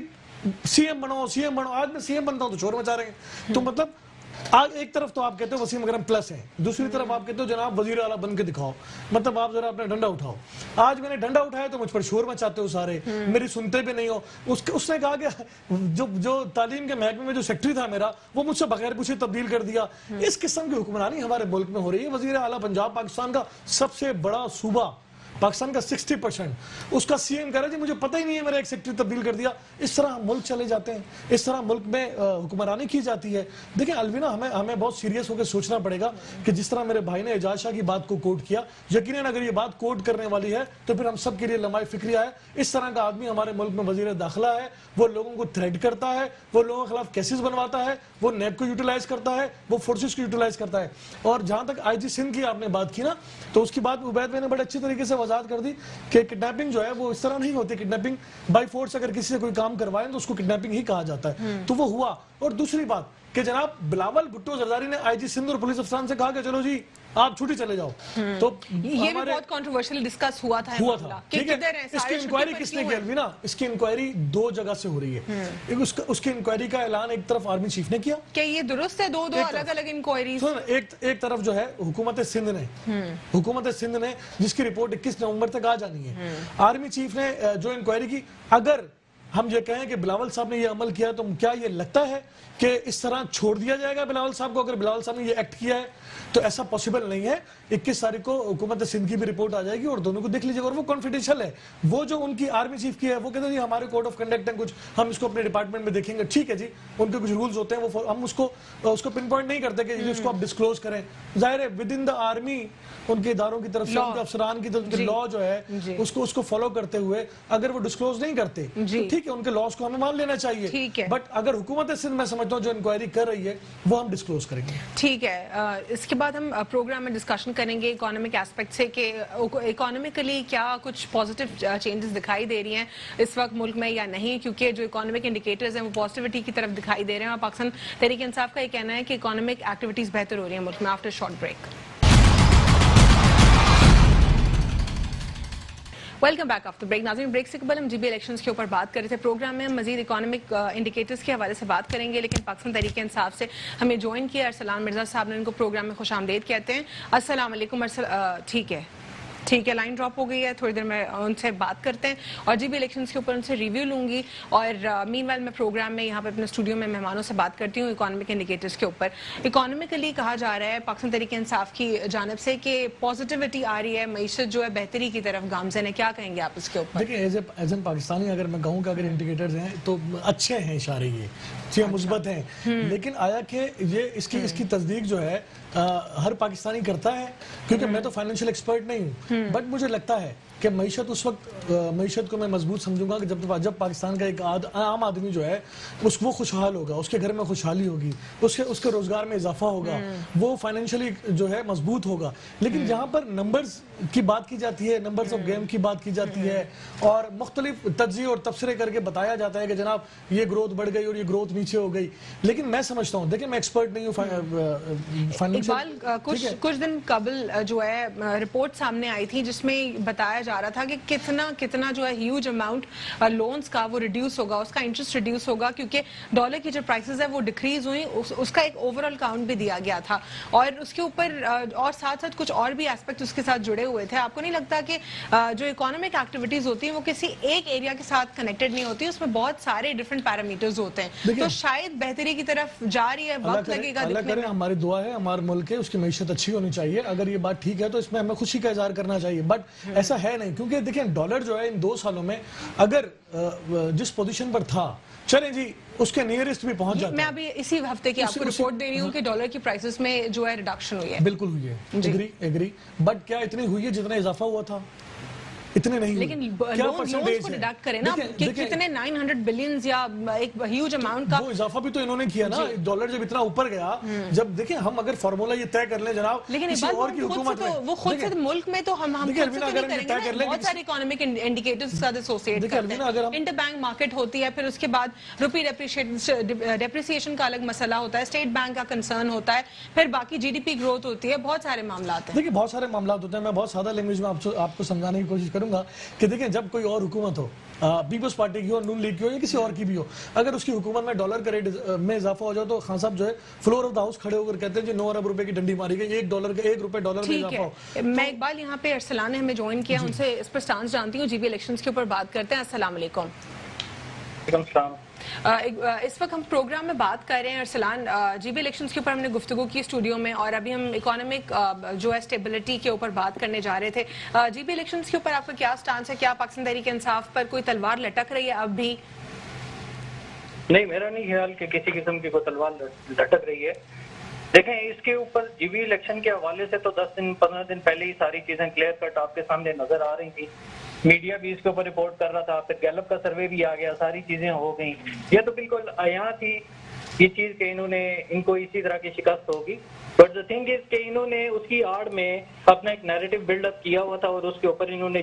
CM بنو, آج میں CM بنتا ہوں تو شور مچا رہے ہیں. تو مطلب آج ایک طرف تو آپ کہتے ہو وسیم اکرم پلس ہے, دوسری طرف آپ کہتے ہو جناب وزیر اعلیٰ بن کے دکھاؤ, مطلب آپ ذرا اپنا ڈنڈا اٹھاؤ. آج میں نے ڈنڈا اٹھایا تو مجھ پر شور مچاتے ہو سارے, میری سنتے بھی نہیں ہو. اس نے کہا کہ جو تعلیم کے محکمے میں جو سیکٹری تھا میرا, وہ مجھ سے بغیر پوچھے تبدیل کر دیا. اس قسم کی حکمرانی ہمارے ملک میں ہو رہی ہے. وزیر اعلیٰ پنجاب پاکستان کا سب سے بڑا صوبہ, پاکستان کا 60%, اس کا CM کہہ رہا ہے جی مجھے پتہ ہی نہیں ہے میرا ایک سیکٹری تبدیل کر دیا. اس طرح ملک چلے جاتے ہیں, اس طرح ملک میں حکمرانی کی جاتی ہے. دیکھیں الوینا, ہمیں بہت سیریس ہو کے سوچنا پڑے گا کہ جس طرح میرے بھائی نے اعجاز شاہ کی بات کو کوٹ کیا, یقیناً اگر یہ بات کوٹ کرنے والی ہے تو پھر ہم سب کے لیے لمحہ فکریہ ہے. اس طرح کا آدمی ہمارے ملک میں وزیر داخلہ ہے, وہ لوگوں کو تھریٹ کرتا ہے, وہ لوگوں کے خلاف کیسز بنواتا ہے, وہ نیب کو یوٹیلائز کرتا ہے, وہ فورسز کو یوٹیلائز کرتا ہے. اور جہاں تک IG سندھ کی آپ نے بات کی نا, تو اس کی بات عبید بھائی نے بڑے اچھی طریقے سے وضاحت کر دی کہ کڈنیپنگ جو ہے وہ اس طرح نہیں ہوتی. کڈنیپنگ بائی فورس اگر کسی سے کوئی کام کروائیں تو اس کو کڈنیپنگ ہی کہا جاتا ہے. تو وہ ہوا. اور دوسری بات کہ جناب بلاول بھٹو زرداری نے IG سندھ اور پولیس افسران سے کہا کہ چلو جی آپ چھٹی چلے جاؤ. تو یہ بھی بہت کنٹروورشل ڈسکس ہوا تھا. ٹھیک ہے, اس کی انکوائری کس نے کی الوینا؟ اس کی انکوائری 2 جگہ سے ہو رہی ہے. اس کی انکوائری کا اعلان ایک طرف آرمی چیف نے کیا. کیا یہ درست ہے؟ دو الگ الگ انکوائریز. ایک طرف جو ہے حکومت سندھ نے جس کی رپورٹ 21 نومبر تک آ جانی ہے. آرمی چیف نے جو انکوائری کی, اگر ہم یہ کہیں کہ بلاول صاحب نے یہ عمل کیا تو کیا یہ لگتا ہے کہ اس طرح چھوڑ دیا جائے گا بلاول صاحب کو؟ اگر بلاول صاحب نے یہ ایکٹ کیا ہے تو ایسا پاسبل نہیں ہے. 21 تاریخ کو حکومت سندھ کی بھی رپورٹ آ جائے گی اور دونوں کو دیکھ لیجیے گا. اور وہ کانفیڈینشیل ہے. وہ جو ان کی آرمی چیف کی ہے وہ کہتے ہیں جی ہمارے کوڈ آف کنڈکٹ ہیں کچھ, ہم اس کو اپنے ڈپارٹمنٹ میں دیکھیں گے. ٹھیک ہے جی, ان کے کچھ رولز ہوتے ہیں, وہ ہم اس کو پن پوائنٹ نہیں کرتے کہ اس کو آپ ڈسکلوز کریں. ظاہر ہے ود ان دا آرمی ان کے اداروں کی طرف سے, ان کے افسران کی طرف سے لا جو ہے اس کو فالو کرتے ہوئے اگر وہ ڈسکلوز نہیں کرتے تو ٹھیک ہے, ان کے لاس کو ہمیں مان لینا چاہیے. بٹ اگر حکومت سندھ میں سمجھتا ہوں جو انکوائری کر رہی ہے وہ ہم ڈسکلوز کریں گے. ٹھیک ہے, اس کے بعد ہم پروگرام میں ڈسکشن کریں گے اکانومک ایسپیکٹ سے کہ اکانومکلی کیا کچھ پازیٹیو چینجز دکھائی دے رہی ہیں اس وقت ملک میں یا نہیں, کیونکہ جو اکانومک انڈیکیٹرز ہیں وہ پازیٹیوٹی کی طرف دکھائی دے رہے ہیں. اور پاکستان تحریک انصاف کا یہ کہنا ہے کہ اکانومک ایکٹیویٹیز بہتر ہو رہی ہیں ملک میں. After short break. Welcome back after break. ناظرین, بریک سے قبل ہم GB الیکشنز کے اوپر بات کر رہے تھے. پروگرام میں ہم مزید اکانومک انڈیکیٹرز کے حوالے سے بات کریں گے, لیکن پاکستان تحریک انصاف سے ہمیں جوائن کیا ارسلان مرزا صاحب نے, ان کو پروگرام میں خوش آمدید کہتے ہیں. السلام علیکم. ٹھیک ہے, لائن ڈراپ ہو گئی ہے, تھوڑی دیر میں ان سے بات کرتے ہیں اور GB الیکشنز کے اوپر ان سے ریویو لوں گی. اور مین وائل میں پروگرام میں یہاں پہ اپنے اسٹوڈیو میں مہمانوں سے بات کرتی ہوں اکانومک انڈیکیٹرز کے اوپر. اکانومکلی کہا جا رہا ہے پاکستان تحریک انصاف کی جانب سے کہ پازیٹیوٹی آ رہی ہے, معیشت جو ہے بہتری کی طرف گامزن ہے. کیا کہیں گے آپ اس کے اوپر؟ دیکھیں ایز این پاکستانی اگر میں کہوں کہ اگر انڈیکیٹرز ہیں تو اچھے ہیں, اشارے یہ مثبت ہیں, لیکن آیا کہ یہ اس کی تصدیق جو ہے ہر پاکستانی کرتا ہے؟ کیونکہ میں تو فائنینشیل ایکسپرٹ نہیں ہوں, بٹ مجھے لگتا ہے کہ معیشت اس وقت معیشت کو میں مضبوط سمجھوں گا کہ جب پاکستان کا ایک عام آدمی جو ہے وہ خوشحال ہوگا, اس کے گھر میں خوشحالی ہوگی, اس کے روزگار میں اضافہ ہوگا, وہ فائنینشیلی جو ہے مضبوط ہوگا. لیکن جہاں پر نمبرز کی بات کی جاتی ہے, نمبرز آف گیم کی بات کی جاتی ہے اور مختلف تجزیے اور تبصرے کر کے بتایا جاتا ہے کہ جناب یہ گروتھ بڑھ گئی اور یہ گروتھ نیچے ہو گئی, لیکن میں سمجھتا ہوں, دیکھیں میں ایکسپرٹ نہیں ہوں اقبال, کچھ دن قبل جو ہے رپورٹ سامنے آئی تھی جس میں بتایا جا رہا تھا کہ کتنا جو ہے ہیوج اماؤنٹ لونز کا وہ ریڈیوس ہوگا, اس کا انٹرسٹ ریڈیوس ہوگا کیونکہ ڈالر کی جو پرائسز ہے وہ ڈیکریز ہوئی, اس کا ایک اوورآل کاؤنٹ بھی دیا گیا تھا. اور اس کے اوپر اور ساتھ کچھ اور بھی ایسپیکٹ اس کے ساتھ جڑے ہوئے تھے. آپ کو نہیں لگتا کہ جو اکانومک ایکٹیویٹیز ہوتی ہیں وہ کسی ایک ایریا کے ساتھ کنیکٹڈ نہیں ہوتی, اس میں بہت سارے ڈفرنٹ پیرامیٹرز ہوتے ہیں, تو شاید بہتری کی طرف جا رہی ہے, وقت لگے گا. اللہ کرے, ہماری دعا ہے ہمارا ملک ہے اس کی معیشت اچھی ہونی چاہیے. اگر یہ بات ٹھیک ہے تو اس میں ہمیں خوشی کا اظہار کرنا چاہیے, بٹ ایسا ہے نہیں. کیونکہ دیکھیں ڈالر جو ہے ان 2 سالوں میں اگر جس پوزیشن پر تھا, چلیں جی اس کے نیئرسٹ بھی پہنچ جاتا ہے. میں ابھی اسی ہفتے کی آپ کو رپورٹ دے رہی ہوں کہ ڈالر کی پرائسز میں جو ہے ریڈکشن ہوئی ہے. بالکل ہوئی ہے, ایگری, بٹ کیا اتنی ہوئی ہے جتنا اضافہ ہوا تھا؟ اتنے نہیں لیکن لونز کو ڈیڈکٹ کریں نا کہ کتنے 900 بلینز یا ایک ہیوج اماؤنٹ کا وہ اضافہ بھی تو انہوں نے کیا نا. ڈالر جب اتنا اوپر گیا, جب دیکھیں ہم اگر فارمولا یہ طے کر لیں جناب, لیکن کسی اور کی حکومت میں وہ خود سے ملک میں تو ہم خود سے تو نہیں کریں گے. بہت سارے اکنامک انڈیکیٹرز کے ساتھ ایسوسیٹ کرتے ہیں. انٹر بینک مارکیٹ ہوتی ہے, پھر اس کے بعد روپی ڈیپریسیشن کا الگ مسئلہ ہوتا ہے, اسٹیٹ بینک کا کنسرن ہوتا ہے, پھر باقی جی ڈی پی گروتھ ہوتی ہے, بہت سارے معاملات ہیں. دیکھیں بہت سارے معاملات ہوتے ہیں. میں بہت سادہ لینگویج میں آپ کو سمجھانے کی کوشش کروں گا کہ دیکھیں جب کوئی اور حکومت ہو, پیپلز پارٹی کی ہو, نون لیگ کی ہو یا کسی اور کی بھی ہو, اگر اس کی حکومت میں ڈالر کا ریٹ میں اضافہ ہو جائے تو خان صاحب جو ہے فلور آف دا ہاؤس کھڑے ہو کر کہتے ہیں جی 9 ارب روپے کی ڈنڈی ماری گئی, $1 ڈالر میں اضافہ ہو. میں اقبال یہاں پہ ارسلان نے ہمیں جوائن کیا, ان سے اس پر سٹانس جانتی ہوں. جی بی الیکشنز کے اوپر بات کرتے ہیں. السلام علیکم. اس وقت ہم پروگرام میں بات کر رہے ہیں ارسلان, جی بی الیکشنز کے اوپر ہم نے گفتگو کی اسٹوڈیو میں, اور ابھی ہم اکانومک جو ہے اسٹیبلٹی کے اوپر بات کرنے جا رہے تھے. جی بی الیکشنز کے اوپر آپ کا کیا سٹانس ہے؟ کیا پاکستان تحریک انصاف پر کوئی تلوار لٹک رہی ہے اب بھی؟ نہیں, میرا نہیں خیال کہ کسی قسم کی کوئی تلوار لٹک رہی ہے. دیکھیں اس کے اوپر جی بی الیکشن کے حوالے سے تو 10-15 دن پہلے ہی ساری چیزیں کلیئر کٹ آپ کے سامنے نظر آ رہی تھی. میڈیا بھی اس کے اوپر رپورٹ کر رہا تھا, پھر گیلپ کا سروے بھی آ گیا, ساری چیزیں ہو گئیں. یہ تو بالکل عیاں تھی یہ چیز کہ ان کو اسی طرح کی شکست ہوگی. بٹ دا تھنگ از کہ انہوں نے اس کی آڑ میں اپنا ایک نیریٹو بلڈ اپ کیا ہوا تھا, اور اس کے اوپر انہوں نے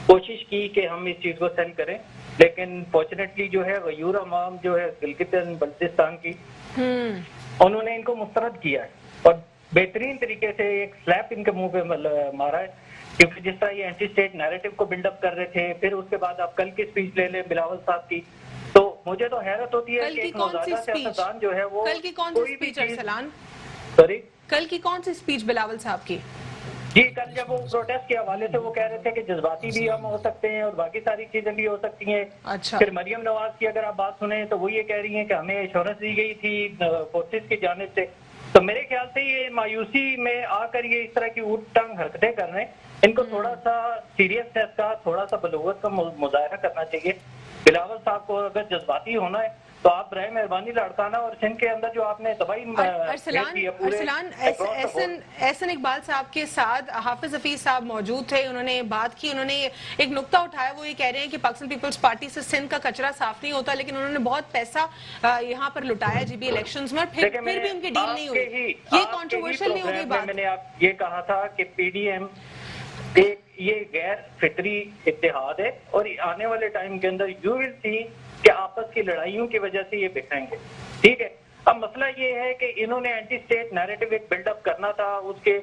کوشش کی کہ ہم اس چیز کو سیل کریں. لیکن فارچونیٹلی جو ہے غیور عوام جو ہے گلگت بلتستان کی, انہوں نے ان کو مسترد کیا ہے, اور بہترین طریقے سے ایک سلیپ ان کے منہ پہ مارا ہے. کیونکہ جس طرح یہ اینٹی اسٹیٹ نیریٹو کو بلڈ اپ کر رہے تھے, پھر اس کے بعد آپ کل کی اسپیچ لے لیں بلاول صاحب کی, تو مجھے تو حیرت ہوتی ہے کہ ایک نوزائیدہ سیاستدان جو ہے وہ کل کی کون سی اسپیچ ارسلان؟ سوری, کل کی کون سی اسپیچ بلاول صاحب کی؟ جی کل جب وہ پروٹیسٹ کے حوالے سے وہ کہہ رہے تھے کہ جذباتی بھی ہم ہو سکتے ہیں اور باقی ساری چیزیں بھی ہو سکتی ہیں. اچھا. پھر مریم نواز کی اگر آپ بات سنیں تو وہ یہ کہہ رہی ہیں کہ ہمیں ایشورنس دی گئی تھی فورسز کی جانب سے. تو میرے خیال سے یہ مایوسی میں آ کر یہ اس طرح کی اوٹ ٹانگ حرکتیں کر رہے ہیں. ان کو تھوڑا سا سیریسنس کا, تھوڑا سا بلوغت کا مظاہرہ کرنا چاہیے. بلاول صاحب کو اگر جذباتی ہونا ہے تو آپ برائے مہربانی لاڑکانہ اور سندھ کے اندر جو آپ نے تباہی ارسلان احسن اقبال صاحب کے ساتھ حافظ حفیظ صاحب موجود تھے, انہوں نے بات کی, انہوں نے ایک نقطہ اٹھایا, وہ یہ کہہ رہے ہیں کہ پاکستان پیپلز پارٹی سے سندھ کا کچرا صاف نہیں ہوتا, لیکن انہوں نے بہت پیسہ یہاں پر لٹایا جی بی الیکشنز میں, پھر بھی ان کی ڈیل نہیں ہوئی. یہ کنٹروورشل نہیں ہوگی بات؟ میں نے آپ یہ کہا تھا کہ پی ڈی ایم ایک یہ غیر فطری اتحاد ہے, اور آنے والے ٹائم کے اندر یو ول سی کہ آپس کی لڑائیوں کی وجہ سے یہ بکھریں گے. ٹھیک ہے, اب مسئلہ یہ ہے کہ انہوں نے اینٹی اسٹیٹ نیریٹو ایک بلڈ اپ کرنا تھا, اس کے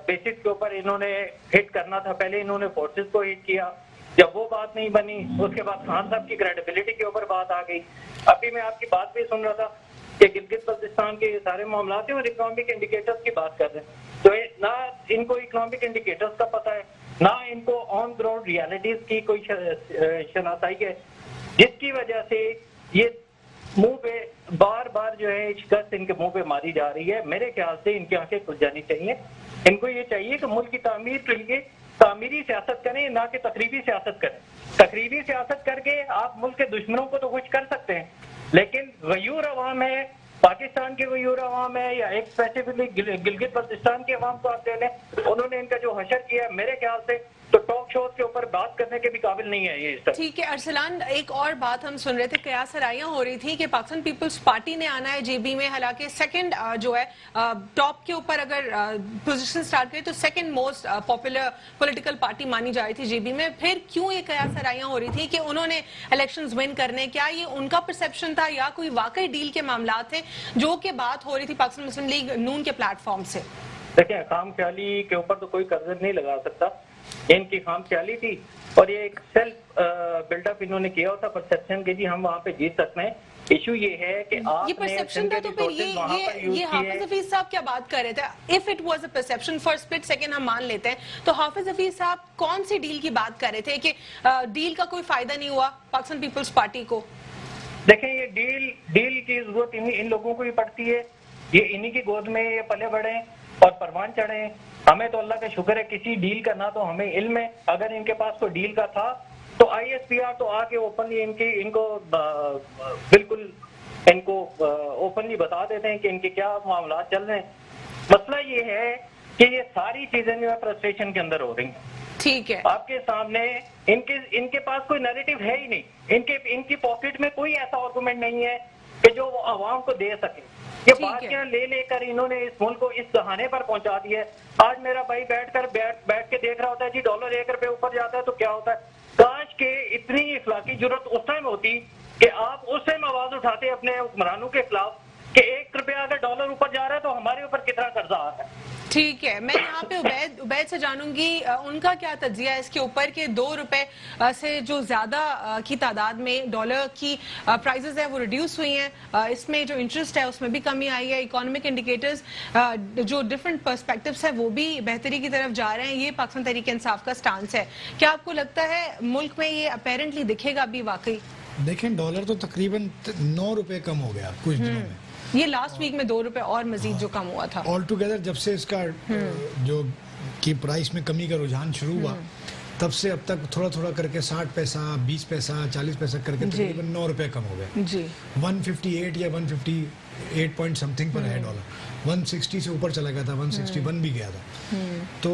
بیسس کے اوپر انہوں نے ہٹ کرنا تھا. پہلے انہوں نے فورسز کو ہٹ کیا, جب وہ بات نہیں بنی اس کے بعد خان صاحب کی کریڈیبلٹی کے اوپر بات آ گئی. ابھی میں آپ کی بات بھی سن رہا تھا کہ گلگت بلتستان کے سارے معاملات ہیں اور اکنامک انڈیکیٹرز کی بات کر رہے ہیں, تو نہ ان کو اکنامک انڈیکیٹرز کا پتہ ہے, نہ ان کو آن گراؤنڈ ریالٹیز کی کوئی شناسائی ہے, جس کی وجہ سے یہ منہ پہ بار بار جو ہے شکست ان کے منہ پہ ماری جا رہی ہے. میرے خیال سے ان کی آنکھیں کھل جانی چاہیے. ان کو یہ چاہیے کہ ملک کی تعمیر کے لیے تعمیری سیاست کریں, نہ کہ تقریبی سیاست کریں. تقریبی سیاست کر کے آپ ملک کے دشمنوں کو تو خوش کر سکتے ہیں, لیکن غیور عوام ہے, پاکستان کے غیور عوام ہے, یا ایک اسپیسیفکلی گلگت بلتستان کے عوام کو آپ لے لیں, انہوں نے ان کا جو حشر کیا ہے میرے خیال سے تو ٹاک شوز کے اوپر بات کرنے کے بھی قابل نہیں ہے یہ اس طرح. ٹھیک ہے ارسلان, ایک اور بات ہم سن رہے تھے, قیاس آرائیاں ہو رہی تھی کہ پاکستان پیپلز پارٹی نے آنا ہے جے بی میں, حالانکہ سیکنڈ جو ہے ٹاپ کے اوپر اگر پوزیشن سٹارٹ کرے تو second most popular political party مانی جا رہی تھی جے بی میں. پھر کیوں یہ قیاس آرائیاں ہو رہی تھی کہ انہوں نے الیکشنز ون کرنے, کیا یہ ان کا پرسیپشن تھا یا کوئی واقعی ڈیل کے معاملات تھے جو کہ بات ہو رہی تھی پاکستان مسلم لیگ نون کے پلیٹ فارم سے؟ دیکھیں خام خیالی کے اوپر تو کوئی قرض نہیں لگا سکتا, ان کی خام خیالی تھی, اور یہ ایک سیلف بلڈ اپ انہوں نے کیا ہوتا پرسیپشن کے جی ہم وہاں پہ جیت سکتے ہیں. ایشو یہ ہے کہ آپ یہ پرسیپشن تھا, تو پھر یہ حافظ حفیظ صاحب کیا بات کر رہے تھے؟ If it was a perception for split second ہم مان لیتے ہیں, تو حافظ حفیظ صاحب کون سی ڈیل کی بات کر رہے تھے کہ ڈیل کا کوئی فائدہ نہیں ہوا پاکستان پیپلز پارٹی کو؟ دیکھیں یہ ڈیل کی ضرورت ان لوگوں کو ہی پڑتی ہے, یہ انہی کی گود میں یہ پلے بڑھے اور پروان چڑھے. ہمیں تو اللہ کا شکر ہے کسی ڈیل کا نہ تو ہمیں علم ہے, اگر ان کے پاس کوئی ڈیل کا تھا تو آئی ایس پی آر تو آ کے اوپنلی ان کو بالکل ان کو اوپنلی بتا دیتے ہیں کہ ان کے کیا معاملات چل رہے ہیں. مسئلہ یہ ہے کہ یہ ساری چیزیں جو ہے فرسٹریشن کے اندر ہو رہی ہیں. ٹھیک ہے. آپ کے سامنے ان کے پاس کوئی نیریٹو ہے ہی نہیں. ان کی پاکٹ میں کوئی ایسا آرگومنٹ نہیں ہے کہ جو وہ عوام کو دے سکے. یہ بات کیا لے کر انہوں نے اس ملک کو اس دہانے پر پہنچا دیا ہے. آج میرا بھائی بیٹھ کے دیکھ رہا ہوتا ہے جی ڈالر 1 روپے اوپر جاتا ہے تو کیا ہوتا ہے. کاش کہ اتنی اخلاقی جرت اس ٹائم ہوتی کہ آپ اس ٹائم آواز اٹھاتے اپنے حکمرانوں کے خلاف کہ 1 روپیہ اگر ڈالر اوپر جا رہا ہے تو ہمارے اوپر کتنا قرضہ آ رہا ہے. ٹھیک ہے. میں یہاں پہ عبید سے جانوں گی ان کا کیا تجزیہ ہے اس کے اوپر کہ 2 روپے سے جو زیادہ کی تعداد میں ڈالر کی پرائزز ہیں وہ ریڈیوس ہوئی ہیں. اس میں جو انٹرسٹ ہے اس میں بھی کمی آئی ہے. اکانومک انڈیکیٹرز جو ڈفرنٹ پرسپیکٹوز ہیں وہ بھی بہتری کی طرف جا رہے ہیں. یہ پاکستان تحریک انصاف کا سٹانس ہے. کیا آپ کو لگتا ہے ملک میں یہ اپیرنٹلی دکھے گا بھی واقعی؟ دیکھیں ڈالر تو تقریباً 9 روپے کم ہو گیا کچھ دنوں میں. یہ لاسٹ ویک میں 2 روپے اور مزید جو کم ہوا تھا. آل ٹوگیدر جب سے اس کا جو کی پرائس میں کمی کا رجحان شروع ہوا تب سے اب تک تھوڑا تھوڑا کر کے 60 پیسہ 20 پیسہ 40 پیسہ کر کے تقریباً 9 روپے کم ہو گئے. جی 158 یا 158 پوائنٹ سم تھنگ پر ہے ڈالر. 160 سے اوپر چلا گیا تھا, 161 بھی گیا تھا. تو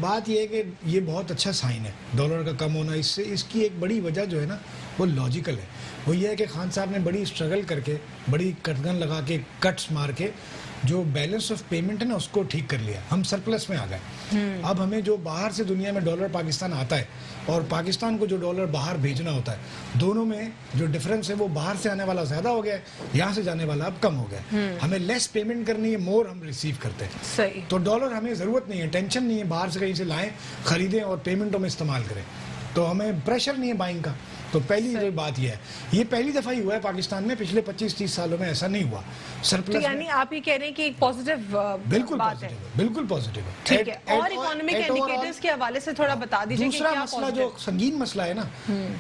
بات یہ ہے کہ یہ بہت اچھا سائن ہے ڈالر کا کم ہونا. اس کی ایک بڑی وجہ جو ہے نا وہ لاجیکل ہے. وہ یہ ہے کہ خان صاحب نے بڑی اسٹرگل کر کے بڑی کٹگن لگا کے کٹس مار کے جو بیلنس آف پیمنٹ ہے نا اس کو ٹھیک کر لیا. ہم سرپلس میں آ گئے. اب ہمیں جو باہر سے دنیا میں ڈالر پاکستان آتا ہے اور پاکستان کو جو ڈالر باہر بھیجنا ہوتا ہے دونوں میں جو ڈفرنس ہے وہ باہر سے آنے والا زیادہ ہو گیا ہے, یہاں سے جانے والا اب کم ہو گیا ہے. ہمیں لیس پیمنٹ کرنی ہے, مور ہم ریسیو کرتے ہیں. صحیح. تو ڈالر ہمیں ضرورت نہیں ہے, ٹینشن نہیں ہے باہر سے کہیں سے لائیں خریدیں اور پیمنٹوں میں استعمال کریں. تو ہمیں پریشر نہیں ہے بائنگ کا. تو پہلی بات یہ ہے, یہ پہلی دفعہ ہی ہوا ہے پاکستان میں, پچھلے 25-30 سالوں میں ایسا نہیں ہوا. سرپلس یعنی آپ یہ کہہ رہے ہیں کہ ایک پازیٹیو بالکل بات ہے. بالکل پازیٹیو ہے. ٹھیک ہے. اور اکانومک انڈیکیٹرز کے حوالے سے تھوڑا بتا دیجیے کہ دوسرا کیا مسئلہ جو سنگین مسئلہ ہے نا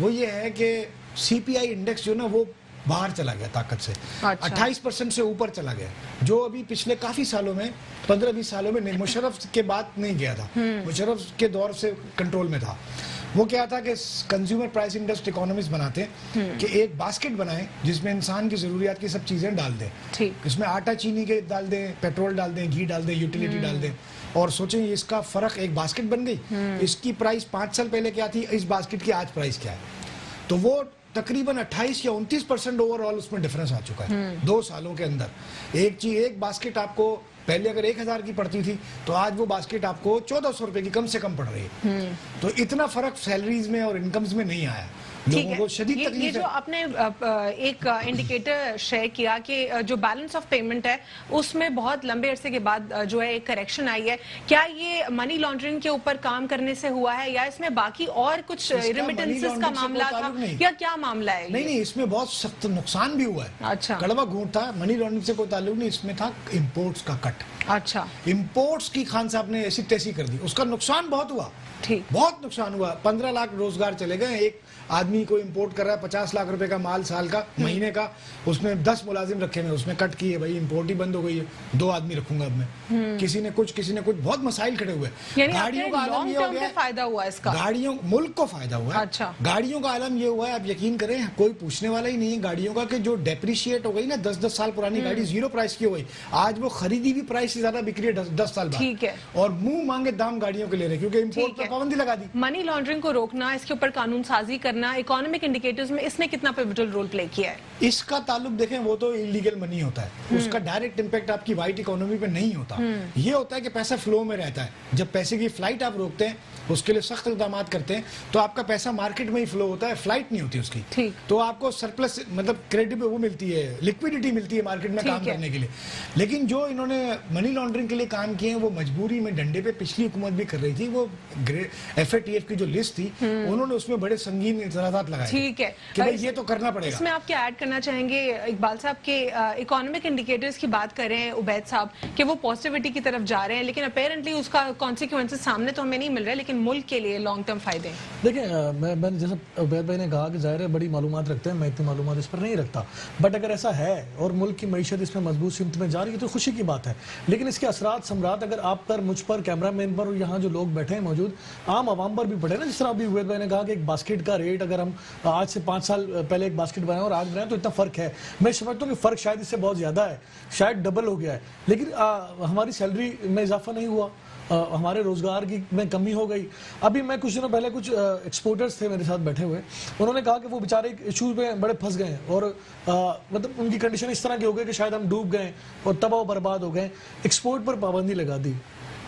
وہ یہ ہے کہ سی پی آئی انڈیکس جو نا وہ باہر چلا گیا طاقت سے. 28% سے اوپر چلا گیا, جو ابھی پچھلے کافی سالوں میں 15-20 سالوں میں مشرف کے بعد نہیں گیا تھا. مشرف کے دور سے کنٹرول میں تھا. وہ کیا تھا کہ کنزیومر پرائس انڈیکس اکانومسٹ بناتے ہیں کہ ایک باسکٹ بنائیں جس میں انسان کی ضروریات کی سب چیزیں ڈال دیں. اس میں آٹا چینی کے ڈال دیں, پیٹرول ڈال دیں, گھی ڈال دیں, یوٹیلیٹی ڈال دیں, اور سوچیں اس کا فرق ایک باسکٹ بن گئی. اس کی پرائس 5 سال پہلے کیا تھی, اس باسکٹ کی آج پرائس کیا ہے. تو وہ تقریباً 28 یا 29% اوور آل اس میں ڈفرنس آ چکا ہے 2 سالوں کے اندر. ایک باسکٹ آپ کو پہلے اگر 1000 کی پڑتی تھی تو آج وہ باسکٹ آپ کو 1400 روپے کی کم سے کم پڑ رہی ہے. تو اتنا فرق سیلریز میں اور انکمز میں نہیں آیا. لوگوں کو شدید تکلیف ہے. یہ جو آپ نے ایک انڈیکیٹر شیئر کیا کہ جو بیلنس آف پیمنٹ ہے اس میں بہت لمبے عرصے کے بعد جو ہے ایک کریکشن آئی ہے, کیا یہ منی لانڈرنگ کے اوپر کام کرنے سے ہوا ہے یا اس میں باقی اور کچھ ریمیٹنسز کا معاملہ تھا یا کیا معاملہ ہے؟ نہیں, اس میں بہت سخت نقصان بھی ہوا ہے. اچھا, کڑوا گھونٹ تھا. منی لانڈرنگ سے کوئی تعلق نہیں, اس میں تھا امپورٹس کا کٹ. اچھا, امپورٹس کی خان صاحب نے ایسی تیسی کر دی, اس کا نقصان بہت ہوا. ٹھیک, بہت نقصان ہوا. 15 لاکھ روزگار چلے گئے. ایک آدمی کو امپورٹ کر رہا ہے 50 لاکھ روپے کا مال سال کا مہینے کا, اس میں 10 ملازم رکھے ہیں, اس میں کٹ کی ہے. بھائی امپورٹ ہی بند ہو گئی ہے, 2 آدمی رکھوں گا اب میں. کسی نے کچھ بہت مسائل کھڑے ہوئے. گاڑیوں کا عالم یہ ہو گیا, فائدہ ہوا اس کا, گاڑیوں ملک کو فائدہ ہوا ہے. اچھا, گاڑیوں کا عالم یہ ہوا ہے, آپ یقین کریں کوئی پوچھنے والا ہی نہیں ہے گاڑیوں کا کہ جو ڈیپریشیٹ ہو گئی نا 10 سال پرانی گاڑی 0 پرائس کی ہو گئی, آج وہ خریدی بھی پرائس سے زیادہ بک رہی ہے 10 سال بعد. ٹھیک ہے, اور منہ مانگے دام گاڑیوں کے لے رہے کیونکہ امپورٹ پر پابندی لگا دی. منی لانڈرنگ کو روکنا, اس کے اوپر قانون سازی کرنا, اکانومک انڈیکیٹرز میں اس نے کتنا پیوٹل رول پلے کیا ہے؟ اس کا تعلق دیکھیں وہ تو انلیگل منی ہوتا ہے, اس کا ڈائریکٹ امپیکٹ آپ کی وائٹ اکانومی پہ نہیں ہوتا. یہ ہوتا ہے کہ پیسہ فلو میں رہتا ہے. جب پیسے کی فلائٹ آپ روکتے ہیں, اس کے لیے سخت اقدامات کرتے ہیں, تو آپ کا پیسہ مارکیٹ میں ہی فلو ہوتا ہے, فلائٹ نہیں ہوتی اس کی. تو آپ کو سرپلس مطلب کریڈٹ وہ ملتی ہے, لکویڈیٹی ملتی ہے مارکیٹ میں کام کرنے کے لیے. لیکن جو انہوں نے منی لانڈرنگ کے لیے کام کیے ہیں وہ مجبوری میں ڈنڈے پہ پچھلی حکومت بھی کر رہی تھی. وہ FATF کی جو لسٹ تھی انہوں نے اس میں بڑے سنگین اعتراضات لگائے. ٹھیک ہے کہ بھئی یہ تو کرنا پڑے گا. اس میں آپ کیا ایڈ کرنا چاہیں گے اقبال صاحب کے اکانومک انڈیکیٹرز کی بات کر رہے ہیں عبید صاحب کہ وہ پازیٹیوٹی کی طرف جا رہے ہیں, لیکن اپیرنٹلی اس کا کانسیکوینسز سامنے تو ہمیں نہیں مل رہے, لیکن ملک کے لیے لانگ ٹرم فائدے. دیکھیں میں جیسے عبید بھائی نے کہا کہ ظاہر ہے بڑی معلومات رکھتے ہیں, میں اتنی معلومات اس پر نہیں رکھتا, بٹ اگر ایسا ہے اور ملک کی معیشت اس میں مضبوط سمت میں جا رہی ہے تو خوشی کی بات ہے. لیکن اس کے اثرات ثمرات اگر آپ پر، مجھ پر، کیمرہ مین پر اور یہاں جو لوگ بیٹھے ہیں موجود عام عوام پر بھی پڑے نا. جس طرح ابھی عبید بھائی نے کہا کہ ایک باسکٹ کا ریٹ اگر ہم آج سے 5 سال پہلے ایک باسکٹ بنائیں اور آج بنائیں تو اتنا فرق ہے. میں سمجھتا ہوں کہ فرق شاید اس سے بہت زیادہ ہے, شاید ڈبل ہو گیا ہے. لیکن ہماری سیلری میں اضافہ نہیں ہوا, ہمارے روزگار کی میں کمی ہو گئی. ابھی میں کچھ دنوں پہلے کچھ ایکسپورٹرز تھے میرے ساتھ بیٹھے ہوئے, انہوں نے کہا کہ وہ بیچارے ایشوز میں بڑے پھنس گئے ہیں اور مطلب ان کی کنڈیشن اس طرح کی ہو گئی کہ شاید ہم ڈوب گئے اور تباہ و برباد ہو گئے. ایکسپورٹ پر پابندی لگا دی,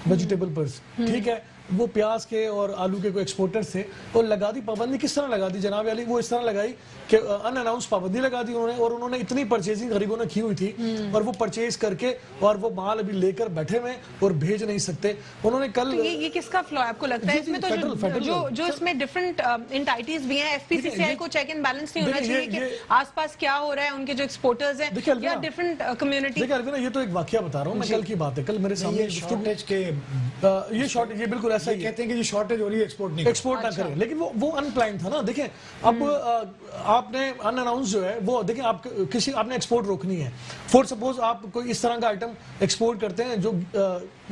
ویجیٹیبل پر, ٹھیک ہے, وہ پیاز کے اور آلو کے کوئی ایکسپورٹر تھے اور لگا دی پابندی. کس طرح لگا دی جناب علی؟ وہ اس طرح لگائی کہ ان اناؤنس پابندی لگا دی انہوں نے, اور انہوں نے اتنی پرچیزنگ غریبوں نے کی ہوئی تھی اور وہ پرچیز کر کے اور وہ مال ابھی لے کر بیٹھے ہوئے اور بھیج نہیں سکتے. انہوں نے کل یہ کس کا فلو ہے آپ کو لگتا ہے اس میں؟ تو جو اس میں ڈفرنٹ انٹائٹیز بھی ہیں, ایف پی سی سی آئی کو چیک اینڈ بیلنس نہیں ہونا چاہیے کہ آس پاس کیا ہو رہا ہے ان کے جو ایکسپورٹرز ہیں یا ڈفرنٹ کمیونٹی؟ دیکھیں الوینا, یہ تو ایک واقعہ بتا رہا ہوں میں, کل کی بات ہے. کل میرے سامنے شارٹیج کے یہ شارٹیج, یہ بالکل ایسا ہی کہتے ہیں کہ جو شارٹیج ہو رہی ہے ایکسپورٹ نہ کریں, لیکن وہ ان پلانڈ تھا نا. دیکھیں اب آپ نے ان اناؤنس جو ہے وہ دیکھیں, آپ کسی آپ نے ایکسپورٹ روکنی ہے. فور سپوز آپ کوئی اس طرح کا آئٹم ایکسپورٹ کرتے ہیں جو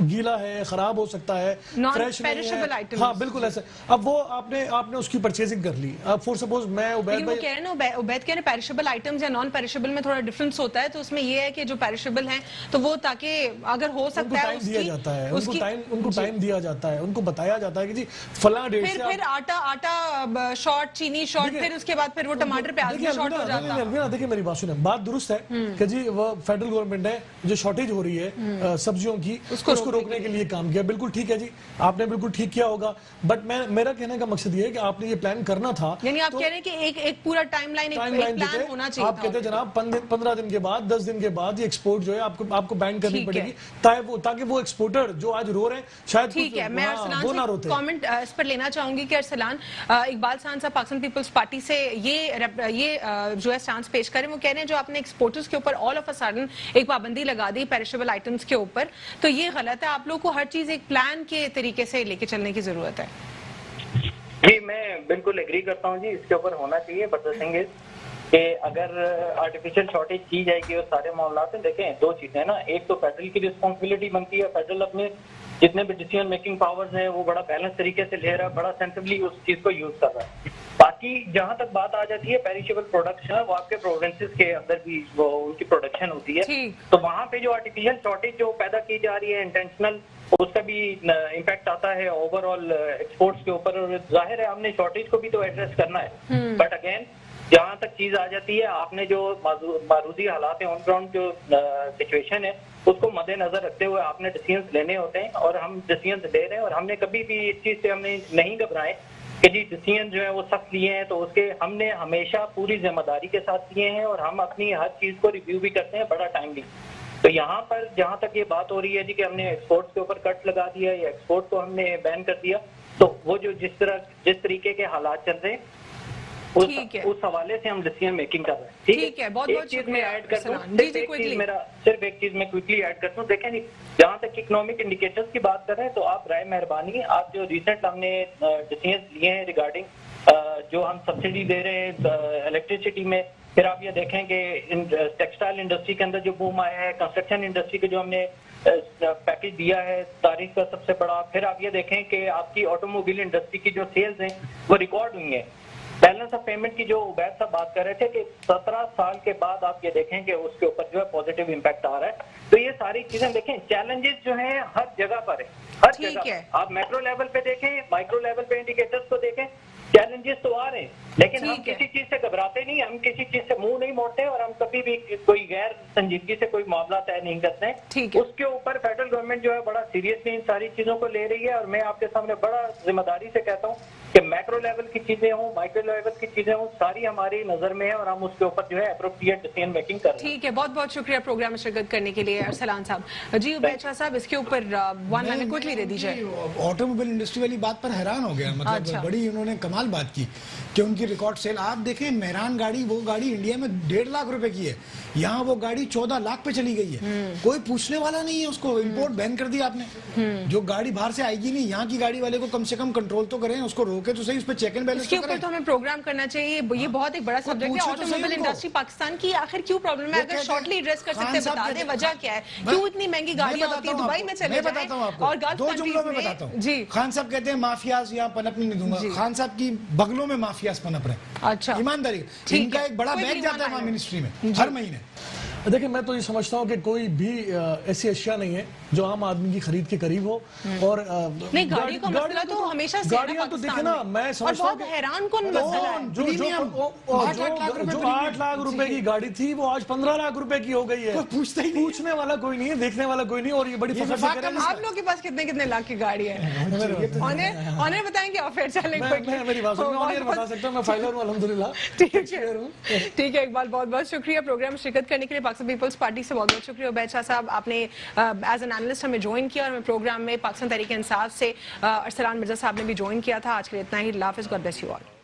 گیلا ہے, خراب ہو سکتا ہے, فریش نہیں ہے, ہاں بالکل ایسا. اب وہ آپ نے اس کی پرچیزنگ کر لی. اب فور سپوز میں عبید بھائی کہہ رہے ہیں عبید کہہ رہے پیرشبل آئٹمز یا نان پیرشبل میں تھوڑا ڈفرنس ہوتا ہے, تو اس میں یہ ہے کہ جو پیرشبل ہیں تو وہ تاکہ اگر ہو سکتا ہے دیا جاتا ہے, ان کو ٹائم دیا جاتا ہے, ان کو بتایا جاتا ہے کہ جی فلاں ڈیٹ سے پھر آٹا شارٹ, چینی شارٹ, پھر اس کے بعد پھر وہ ٹماٹر پیاز بھی شارٹ ہو جاتا ہے. دیکھیں میری بات سنیں, بات درست ہے کہ جی وہ فیڈرل گورنمنٹ ہے جو شارٹیج ہو رہی ہے سبزیوں کی اس کو روکنے کے لیے کام کیا. بالکل ٹھیک ہے جی, آپ نے بالکل ٹھیک کیا ہوگا, بٹ میرا کہنے کا مقصد یہ ہے کہ آپ نے یہ پلان کرنا تھا. یعنی آپ کہہ رہے ہیں کہ ایک پورا ٹائم لائن, ایک پلان ہونا چاہیے. آپ کہتے ہیں جناب 15 دن کے بعد, 10 دن کے بعد یہ ایکسپورٹ جو ہے آپ کو بین کرنی پڑے گی تاکہ وہ ایکسپورٹر جو آج رو رہے ہیں شاید ٹھیک ہے. میں ارسلان سے کامنٹ اس پر لینا چاہوں گی کہ ارسلان, اقبال سان صاحب پاکستان پیپلز پارٹی سے یہ جو ہے سٹانس پیش کریں. وہ کہہ رہے ہیں جو آپ نے ایکسپورٹرز کے اوپر آل آف اے سڈن ایک پابندی لگا دی پیرشبل آئٹمز کے اوپر, تو یہ غلط ہے. آپ لوگ کو ہر چیز ایک پلان کے طریقے سے لے کے چلنے کی ضرورت ہے. جی میں بالکل ایگری کرتا ہوں جی, اس کے اوپر ہونا چاہیے. بٹ دا تھنگ از کہ اگر آرٹیفیشل شارٹیج کی جائے گی اور سارے معاملات ہیں, دیکھیں دو چیزیں نا, ایک تو فیڈرل کی رسپانسبلٹی بنتی ہے, فیڈرل اپنے جتنے بھی ڈیسیژن میکنگ پاورز ہیں وہ بڑا بیلنس طریقے سے لے رہا ہے, بڑا سینسبلی اس چیز کو یوز کر رہا ہے. باقی جہاں تک بات آ جاتی ہے پیریشیبل پروڈکٹس ہے, وہ آپ کے پروونسز کے اندر بھی وہ ان کی پروڈکشن ہوتی ہے, تو وہاں پہ جو آرٹیفیشل شارٹیج جو پیدا کی جا رہی ہے انٹینشنل, اس کا بھی امپیکٹ آتا ہے اوور آل ایکسپورٹس کے اوپر. اور ظاہر ہے ہم نے شارٹیج کو بھی تو ایڈریس کرنا ہے, بٹ اگین جہاں تک چیز آ جاتی ہے, آپ نے جو معروضی حالات ہیں, آن گراؤنڈ جو سچویشن ہے, اس کو مد نظر رکھتے ہوئے آپ نے ڈیسیژنز لینے ہوتے ہیں, اور ہم ڈیسیژنز لے رہے ہیں. اور ہم نے کبھی بھی اس چیز سے ہم نے نہیں گھبرائے کہ جی ڈیسیژن جو ہے وہ سخت لیے ہیں, تو اس کے ہم نے ہمیشہ پوری ذمہ داری کے ساتھ لیے ہیں, اور ہم اپنی ہر چیز کو ریویو بھی کرتے ہیں بڑا ٹائملی. تو یہاں پر جہاں تک یہ بات ہو رہی ہے جی کہ ہم نے ایکسپورٹ کے اوپر کٹ لگا دیا یا ایکسپورٹ کو ہم نے بین کر دیا, تو وہ جو جس طریقے کے حالات چل رہے ہیں اس حوالے سے ہم ڈیسیژن میکنگ کر رہے ہیں. ٹھیک ہے, ایک چیز میں ایڈ کرتا ہوں, صرف ایک چیز میں کوئکلی ایڈ کرتا ہوں. دیکھیں جی جہاں تک اکنامک انڈیکیٹرز کی بات کر رہے ہیں, تو آپ برائے مہربانی آپ جو ریسنٹ ہم نے ڈیسیژنز لیے ہیں ریگارڈنگ جو ہم سبسڈی دے رہے ہیں الیکٹریسٹی میں, پھر آپ یہ دیکھیں کہ ٹیکسٹائل انڈسٹری کے اندر جو بوم آیا ہے, کنسٹرکشن انڈسٹری کے جو ہم نے پیکج دیا ہے تاریخ کا سب سے بڑا, پھر آپ یہ دیکھیں کہ آپ کی آٹو موبائل انڈسٹری کی جو سیلز ہیں وہ ریکارڈ ہوئی ہیں. بیلنس آف پیمنٹ کی جو عبید صاحب بات کر رہے تھے کہ 17 سال کے بعد آپ یہ دیکھیں کہ اس کے اوپر جو ہے پازیٹیو امپیکٹ آ رہا ہے. تو یہ ساری چیزیں دیکھیں, چیلنجز جو ہیں ہر جگہ پر ہیں, ہر جگہ. آپ میکرو لیول پہ دیکھیں, مائکرو لیول پہ انڈیکیٹرز کو دیکھیں, چیلنجز تو آ رہے ہیں, لیکن ہم کسی چیز سے گھبراتے نہیں, ہم کسی چیز سے منہ نہیں موڑتے, اور ہم کبھی بھی کوئی غیر سنجیدگی سے کوئی معاملہ طے نہیں کرتے ہیں. اس کے اوپر فیڈرل گورنمنٹ جو ہے بڑا سیریسلی ان ساری چیزوں کو لے رہی ہے, اور میں آپ کے سامنے بڑا ذمہ داری سے کہتا ہوں کہ میکرو لیول کی چیزیں ہوں, مائکرو لیول کی چیزیں ہوں, ساری ہماری نظر میں ہے, اور ہم اس کے اوپر جو ہے اپروپریٹ ڈیسیژن میکنگ کر رہے ہیں. ٹھیک ہے, بہت بہت شکریہ پروگرام میں شرکت کرنے کے لیے ارسلان صاحب. جی عبید شاہ صاحب, اس کے اوپر 1 منٹ کوئکلی دے دیجیے. آٹو موبائل انڈسٹری والی بات پر حیران ہو گیا, مطلب بڑی انہوں نے کمال بات کی کہ ان کی ریکارڈ سیل. آپ دیکھیں مہران گاڑی, وہ گاڑی انڈیا میں 1.5 لاکھ روپے کی ہے, یہاں وہ گاڑی 14 لاکھ پہ چلی گئی ہے. کوئی پوچھنے والا نہیں ہے, اس کو امپورٹ بین کر دیا آپ نے. جو گاڑی باہر سے آئے گی نہیں, یہاں کی گاڑی والے کو کم سے کم کنٹرول تو کریں, اس کو روک روکے تو صحیح, اس پہ چیک اینڈ بیلنس اس کے اوپر تو ہمیں پروگرام کرنا چاہیے, یہ بہت ایک بڑا سبجیکٹ ہے. آٹو موبائل انڈسٹری پاکستان کی آخر کیوں پرابلم ہے, اگر شارٹلی ایڈریس کر سکتے بتا دیں وجہ کیا ہے, کیوں اتنی مہنگی گاڑیاں ہوتی ہیں, دبئی میں چلے جائیں اور گلف کنٹریز میں. جی خان صاحب کہتے ہیں مافیاز یہاں پنپنے نہیں دوں گا, خان صاحب کی بغلوں میں مافیاز پنپ رہے ہیں. اچھا ایمانداری, ان کا ایک بڑا بیگ جاتا ہے وہاں منسٹری میں ہر مہینے. دیکھیں میں تو یہ سمجھتا ہوں کہ کوئی بھی ایسی اشیاء نہیں ہے جو عام آدمی کی خرید کے قریب ہو. اور نہیں, گاڑی کا مسئلہ تو ہمیشہ سے گاڑیاں تو دیکھیں نا, میں سمجھتا ہوں بہت حیران کن مسئلہ ہے. جو 8 لاکھ روپے کی گاڑی تھی وہ آج 15 لاکھ روپے کی ہو گئی ہے. پوچھنے والا کوئی نہیں ہے, دیکھنے والا کوئی نہیں, اور یہ بڑی فخر سے کہہ رہے ہیں. آپ لوگ کے پاس کتنے لاکھ کی گاڑی ہے, آنر بتائیں گے اور پھر چلیں. میری بات سنیں, آنر بتا سکتا ہوں, میں فائلر ہوں الحمدللہ. ٹھیک ہے اقبال, بہت بہت شکریہ پروگرام میں شرکت کرنے کے لیے. پاکستان پیپلز پارٹی سے بہت بہت شکریہ عبید شاہ صاحب, آپ نے ایز این اینالسٹ ہمیں جوائن کیا, اور ہمیں پروگرام میں پاکستان تحریک انصاف سے ارسلان مرزا صاحب نے بھی جوائن کیا تھا. آج کے لیے اتنا ہی, اللہ حافظ, گاڈ بلیس یو آل.